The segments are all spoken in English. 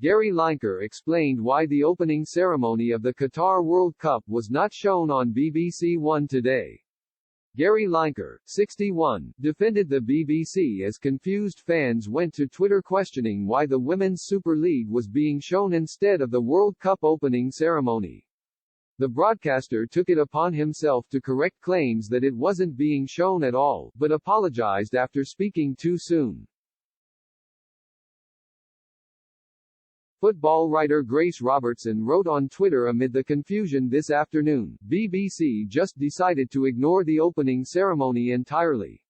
Gary Lineker explained why the opening ceremony of the Qatar World Cup was not shown on BBC One today. Gary Lineker, 61, defended the BBC as confused fans went to Twitter questioning why the Women's Super League was being shown instead of the World Cup opening ceremony. The broadcaster took it upon himself to correct claims that it wasn't being shown at all, but apologized after speaking too soon. Football writer Grace Robertson wrote on Twitter amid the confusion this afternoon, BBC just decided to ignore the opening ceremony entirely.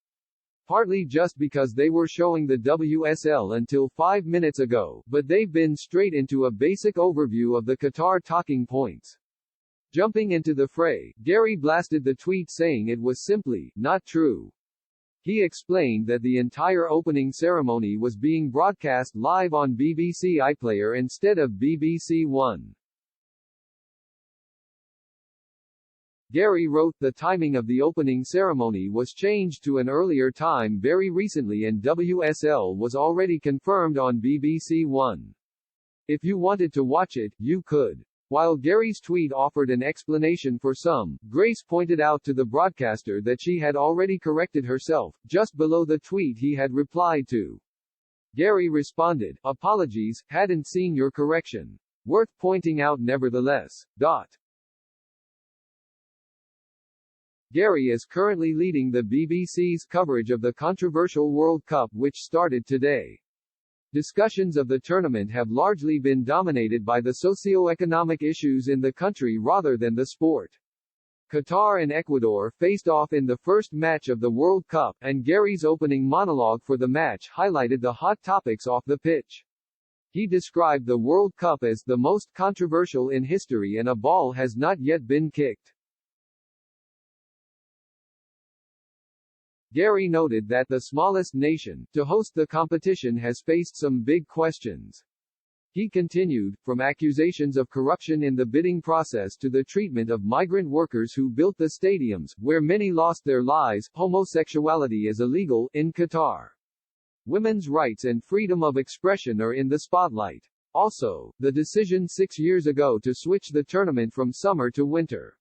Partly just because they were showing the WSL until 5 minutes ago, but they've been straight into a basic overview of the Qatar talking points. Jumping into the fray, Gary blasted the tweet saying it was simply not true. He explained that the entire opening ceremony was being broadcast live on BBC iPlayer instead of BBC One. Gary wrote, "The timing of the opening ceremony was changed to an earlier time very recently and WSL was already confirmed on BBC One. If you wanted to watch it, you could." While Gary's tweet offered an explanation for some, Grace pointed out to the broadcaster that she had already corrected herself, just below the tweet he had replied to. Gary responded, "Apologies, hadn't seen your correction. Worth pointing out nevertheless." Gary is currently leading the BBC's coverage of the controversial World Cup which started today. Discussions of the tournament have largely been dominated by the socio-economic issues in the country rather than the sport. Qatar and Ecuador faced off in the first match of the World Cup, and Gary's opening monologue for the match highlighted the hot topics off the pitch. He described the World Cup as the most controversial in history and a ball has not yet been kicked. Gary noted that the smallest nation to host the competition has faced some big questions. He continued, from accusations of corruption in the bidding process to the treatment of migrant workers who built the stadiums, where many lost their lives, homosexuality is illegal in Qatar. Women's rights and freedom of expression are in the spotlight. Also, the decision 6 years ago to switch the tournament from summer to winter.